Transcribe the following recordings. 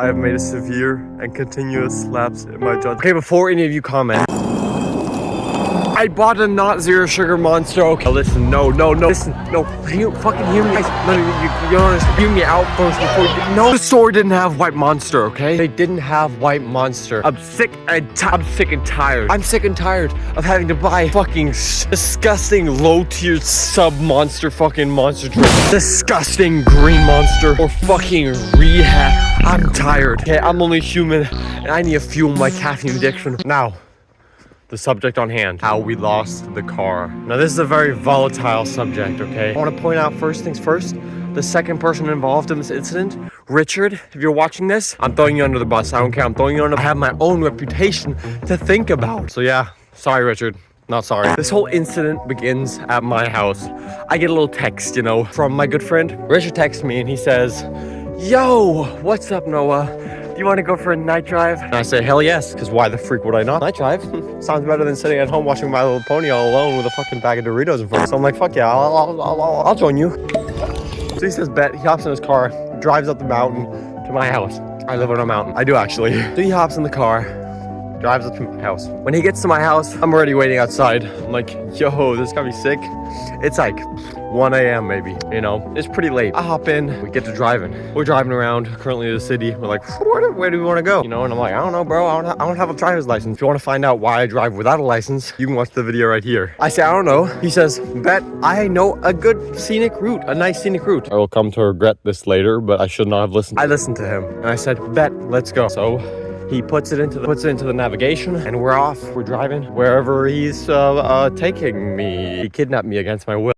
I have made a severe and continuous lapse in my judgment. Okay, before any of you comment, I bought a not zero sugar Monster. Okay, listen, no, listen, no, you fucking hear me. No, you don't understand. Hear me out first before you. No, the store didn't have white Monster, okay? They didn't have white Monster. I'm sick and tired. I'm sick and tired of having to buy fucking disgusting low-tier sub-monster fucking monster drink. Disgusting green Monster or fucking rehab. I'm tired. Okay, I'm only human and I need to fuel my caffeine addiction. Now, the subject on hand, how we lost the car. Now this is a very volatile subject, okay? I want to point out first things first, the second person involved in this incident, Richard, if you're watching this, I'm throwing you under the bus. I don't care, I'm throwing you under. I have my own reputation to think about. So yeah, sorry Richard, not sorry. This whole incident begins at my house. I get a little text, you know, from my good friend. Richard texts me and he says, yo, what's up Noah? You want to go for a night drive? And I say, hell yes, because why the freak would I not? Night drive? Sounds better than sitting at home watching My Little Pony all alone with a fucking bag of Doritos in front. So I'm like, fuck yeah, I'll join you. So he says, bet. He hops in his car, drives up the mountain to my house. I live on a mountain. I do actually. So he hops in the car, drives up to my house. When he gets to my house, I'm already waiting outside. I'm like, yo, this got me sick. It's like 1 a.m. maybe, you know, it's pretty late. I hop in, we get to driving. We're driving around currently to the city. We're like, where do we want to go? You know, and I'm like, I don't know, bro. I don't have a driver's license. If you want to find out why I drive without a license, you can watch the video right here. I say, I don't know. He says, bet I know a good scenic route, a nice scenic route. I will come to regret this later, but I should not have listened. I listened to him and I said, bet, let's go. So he puts it into the navigation and we're off. We're driving wherever he's taking me. He kidnapped me against my will.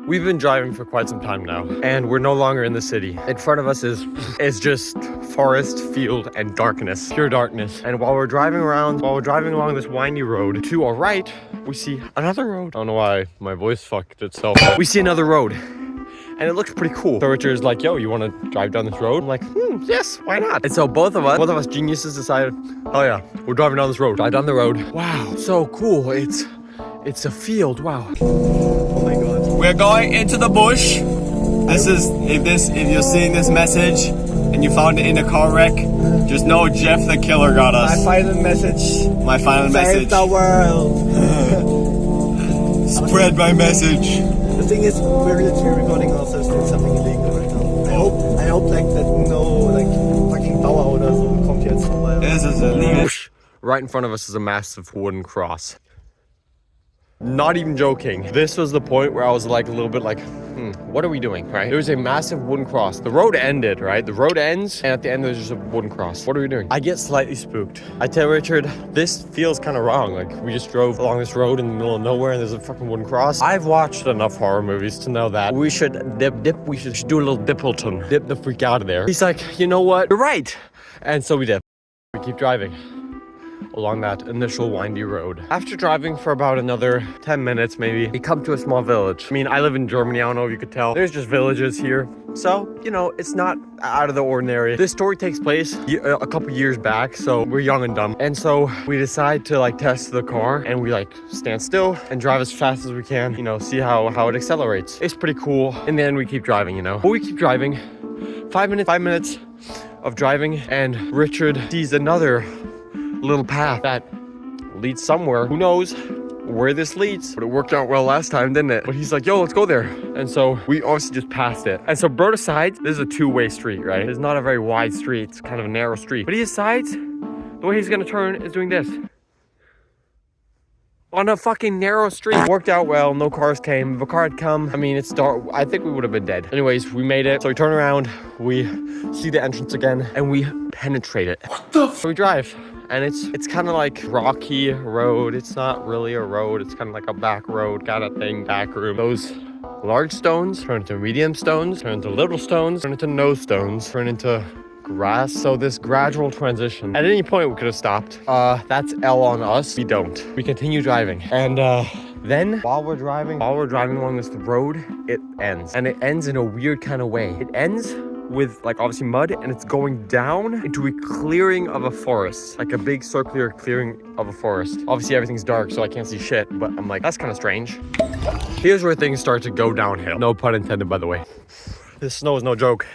We've been driving for quite some time now, and we're no longer in the city. In front of us is just forest, field, and darkness, pure darkness. And while we're driving along this windy road, to our right, we see another road. I don't know why my voice fucked itself. We see another road, and it looks pretty cool. So Richard's like, yo, you want to drive down this road? I'm like, yes, why not? And so both of us geniuses decided, oh yeah, we're driving down this road. Drive down the road. Wow, so cool. It's a field. Wow. Oh my god. We're going into the bush. This is if you're seeing this message and you found it in a car wreck, just know Jeff the killer got us. My final message. Save the world. Spread my message. The thing is, we're literally recording ourselves doing something illegal right now. I hope like that no like fucking power oder so kommt jetzt. This is illegal. Right in front of us is a massive wooden cross. Not even joking. This was the point where I was like a little bit like, what are we doing, right? There was a massive wooden cross. The road ended, right? The road ends, and at the end there's just a wooden cross. What are we doing? I get slightly spooked. I tell Richard, this feels kind of wrong. Like, we just drove along this road in the middle of nowhere, and there's a fucking wooden cross. I've watched enough horror movies to know that we should we should do a little Dippleton. Dip the freak out of there. He's like, you know what? You're right. And so we did. We keep driving along that initial windy road. After driving for about another 10 minutes maybe, we come to a small village. I mean, I live in Germany, I don't know if you could tell. There's just villages here. So, you know, it's not out of the ordinary. This story takes place a couple years back, so we're young and dumb. And so we decide to like test the car and we like stand still and drive as fast as we can, you know, see how it accelerates. It's pretty cool. In the end, we keep driving, you know. But we keep driving. 5 minutes of driving and Richard sees another little path that leads somewhere. Who knows where this leads? But it worked out well last time, didn't it? But he's like, yo, let's go there. And so we obviously just passed it. And so bro decides, this is a two-way street, right? It's not a very wide street. It's kind of a narrow street. But he decides the way he's gonna turn is doing this. On a fucking narrow street. Worked out well, no cars came. If a car had come, I mean, it's dark. I think we would have been dead. Anyways, we made it. So we turn around, we see the entrance again, and we penetrate it. What the f? So we drive. And it's kind of like rocky road. It's not really a road. It's kind of like a back road kind of thing, back room. Those large stones turn into medium stones, turn into little stones, turn into no stones, turn into grass. So this gradual transition. At any point we could have stopped. That's L on us. We don't. We continue driving. And then while we're driving along this road, it ends. And it ends in a weird kind of way. It ends with like obviously mud and it's going down into a clearing of a forest, like a big circular clearing of a forest. Obviously everything's dark so I can't see shit, but I'm like, that's kind of strange. Here's where things start to go downhill. No pun intended, by the way. This snow is no joke.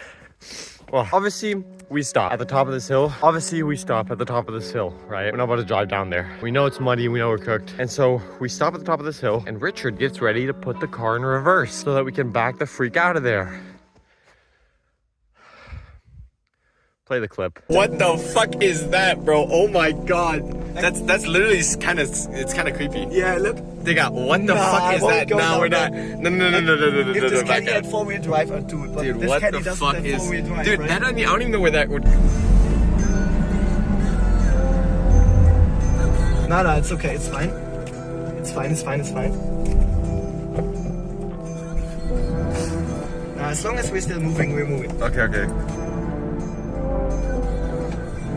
Well, obviously, we stop at the top of this hill. Obviously, we stop at the top of this hill, right? We're not about to drive down there. We know it's muddy, we know we're cooked. And so we stop at the top of this hill and Richard gets ready to put the car in reverse so that we can back the freak out of there. Play the clip. What the fuck is that, bro? Oh my god. That's literally it's kind of creepy. Yeah, look. Digga, what the fuck is that? No, we're not. No. If this caddy had 4-wheel drive, I'd do it. But Dude, this what caddy the doesn't fuck have is... 4-wheel drive, Dude, right? that I don't even know where that would... No, it's okay. It's fine. It's fine. As long as we're still moving, we're moving. Okay.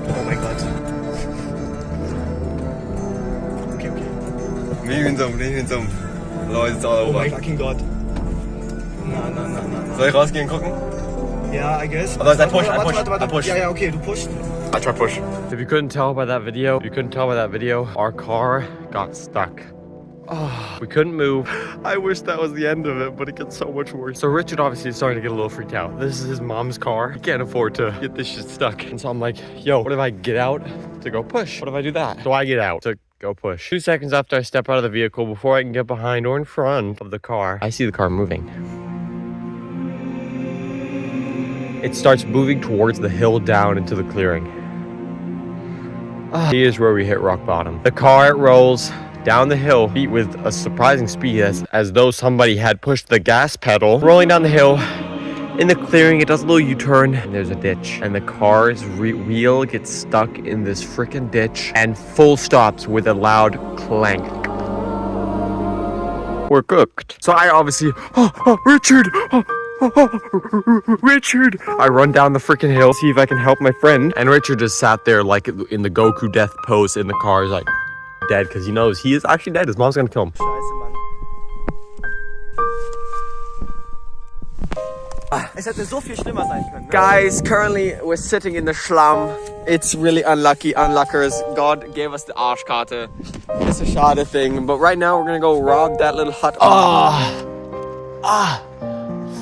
Oh my god. Okay. Nicht in Leute, it's all Oh my over. fucking god. No. Soll ich rausgehen gucken? Yeah, I guess. Aber I push. Warte. I push. Yeah, okay, du pushed. I try push. If you couldn't tell by that video, our car got stuck. Oh, we couldn't move. I wish that was the end of it, but it gets so much worse. So Richard obviously is starting to get a little freaked out. This is his mom's car. He can't afford to get this shit stuck. And so I'm like, yo, what if I get out to go push? What if I do that? So I get out to go push. 2 seconds after I step out of the vehicle, before I can get behind or in front of the car, I see the car moving. It starts moving towards the hill down into the clearing. Here's where we hit rock bottom. The car rolls down the hill with a surprising speed as though somebody had pushed the gas pedal. Rolling down the hill. In the clearing, it does a little U-turn and there's a ditch. And the car's wheel gets stuck in this freaking ditch and full stops with a loud clank. We're cooked. So I obviously, Richard! Richard! I run down the freaking hill, see if I can help my friend. And Richard just sat there like in the Goku death pose in the car. He's like dead because he knows he is actually dead. His mom's gonna kill him. Scheiße, Mann. Es hätte so viel schlimmer sein können. Ne? Guys, currently we're sitting in the slum. It's really unlucky, unluckers. God gave us the Arschkarte. It's a schade thing. But right now we're gonna go rob that little hut.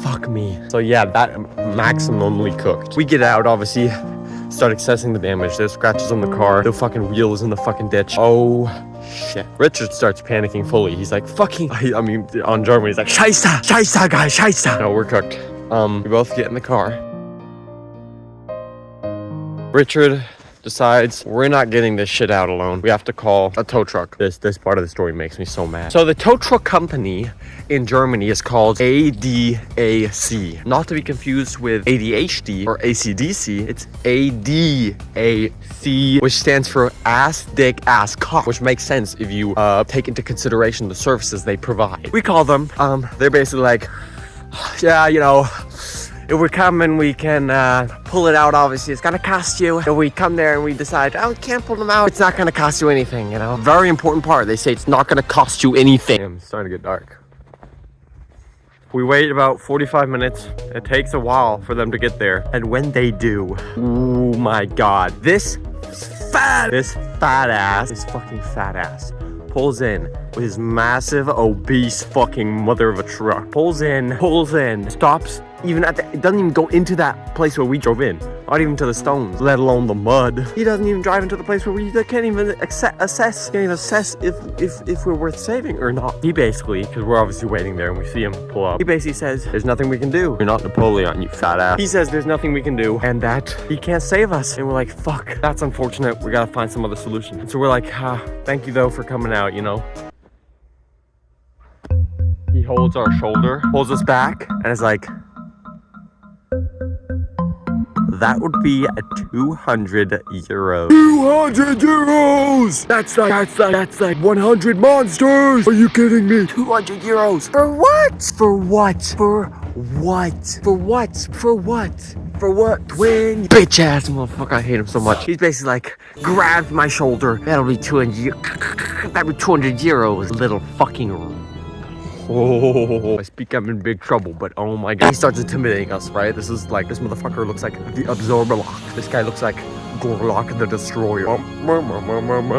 Fuck me. So yeah, that maximally cooked. We get out, obviously, start assessing the damage. There's scratches on the car. The fucking wheel is in the fucking ditch. Oh shit. Richard starts panicking fully. He's like, fucking, I mean, on German, he's like, Scheiße, guys, Scheiße. No, we're cooked. We both get in the car. Richard decides we're not getting this shit out alone. We have to call a tow truck. This part of the story makes me so mad. So the tow truck company in Germany is called ADAC. Not to be confused with ADHD or ACDC. It's ADAC, which stands for ass, dick, ass, cock, which makes sense if you take into consideration the services they provide. We call them, they're basically like, yeah, you know, if we come and we can pull it out, obviously it's gonna cost you. If we come there and we decide, oh, we can't pull them out, it's not gonna cost you anything, you know? Very important part, they say it's not gonna cost you anything. Damn, it's starting to get dark. We wait about 45 minutes. It takes a while for them to get there. And when they do, oh my God, this fucking fat ass pulls in with his massive, obese fucking mother of a truck. Pulls in, stops, even at the, it doesn't even go into that place where we drove in. Not even to the stones, let alone the mud. He doesn't even drive into the place where we can't even assess if we're worth saving or not. He basically, because we're obviously waiting there and we see him pull up, he basically says, there's nothing we can do. You're not Napoleon, you fat ass. He says there's nothing we can do and that he can't save us. And we're like, fuck, that's unfortunate. We gotta find some other solution. And so we're like, thank you though for coming out, you know? He holds our shoulder, pulls us back, and is like, that would be 200 euros. 200 euros! That's like 100 monsters! Are you kidding me? 200 euros! For what? For what? For what? For what? For what? For what? Twin bitch ass motherfucker, I hate him so much. He's basically like, grabbed my shoulder. That'll be 200 euros. Little fucking... Oh, I speak I'm in big trouble, but oh my God. He starts intimidating us, right? This is like, this motherfucker looks like the Absorbalock. This guy looks like Gorlock the Destroyer.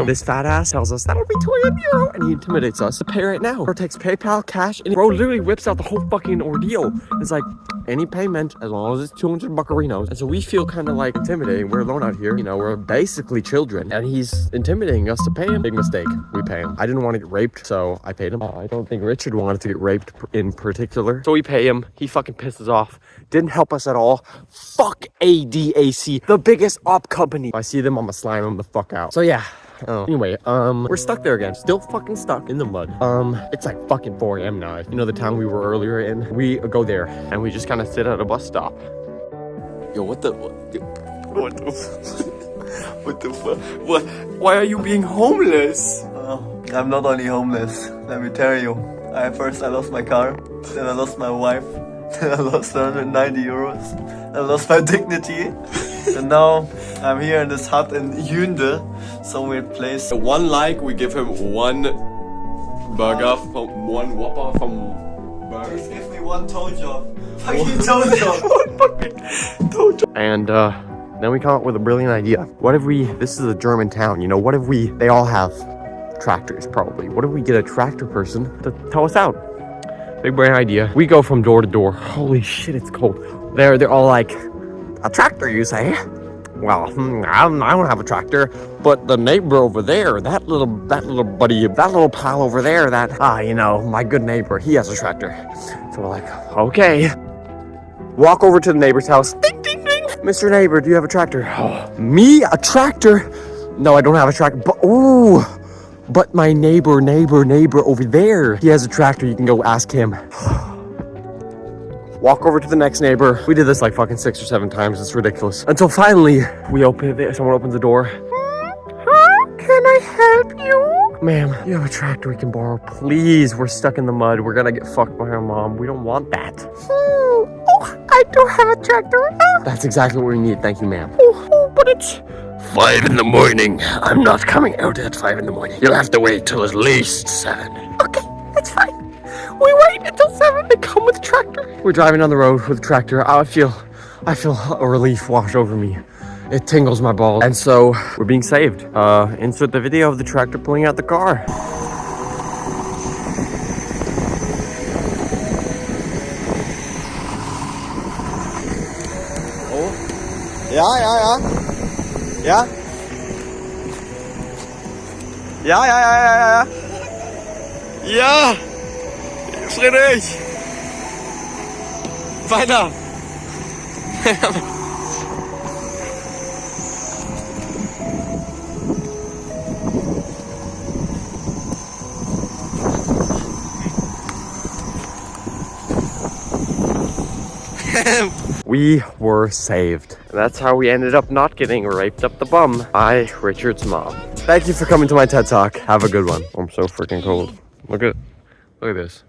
This fat ass tells us that'll be €200 and he intimidates us to pay right now. Or takes PayPal, cash, and bro literally whips out the whole fucking ordeal. It's like, any payment as long as it's 200 buccarinos. And so we feel kind of like intimidating. We're alone out here. You know, we're basically children. And he's intimidating us to pay him. Big mistake. We pay him. I didn't want to get raped, so I paid him. I don't think Richard wanted to get raped in particular. So we pay him. He fucking pisses off. Didn't help us at all. Fuck ADAC, the biggest op company. If I see them, I'm gonna slime them the fuck out. So yeah. Anyway, we're stuck there again. Still fucking stuck in the mud. It's like fucking 4 a.m. now. You know the town we were earlier in? We go there and we just kind of sit at a bus stop. Yo, what the fuck? What? Why are you being homeless? I'm not only homeless, let me tell you. I lost my car, then I lost my wife, then I lost €190, I lost my dignity, and now I'm here in this hut in Yunde, some weird place. 1 like, we give him 1 burger from 1 Whopper from burgers. Give me 1 toe job. Fucking toe job. And then we come up with a brilliant idea. What if this is a German town, you know, what if they all have tractors probably. What if we get a tractor person to tow us out? Big brain idea. We go from door to door. Holy shit, it's cold. They're all like, a tractor, you say? Well, I don't have a tractor, but the neighbor over there, that little buddy, that little pal over there, you know, my good neighbor, he has a tractor. So we're like, okay. Walk over to the neighbor's house. Ding, ding, ding. Mr. Neighbor, do you have a tractor? Oh, me? A tractor? No, I don't have a tractor. But my neighbor over there, he has a tractor. You can go ask him. Walk over to the next neighbor. We did this like fucking 6 or 7 times. It's ridiculous. Until finally, someone opens the door. Can I help you? Ma'am, you have a tractor we can borrow. Please, we're stuck in the mud. We're gonna get fucked by our mom. We don't want that. Oh, I don't have a tractor. That's exactly what we need. Thank you, ma'am. But it's 5 in the morning. I'm not coming out at 5 in the morning. You'll have to wait till at least 7. Okay, that's fine. We wait until 7 to come with the tractor. We're driving down the road with the tractor. I feel a relief wash over me. It tingles my balls. And so we're being saved. Insert the video of the tractor pulling out the car. Oh. Ja. Ja! Friedrich! Weiter! We were saved. And that's how we ended up not getting raped up the bum by Richard's mom. Thank you for coming to my TED Talk. Have a good one. I'm so freaking cold. Look at this.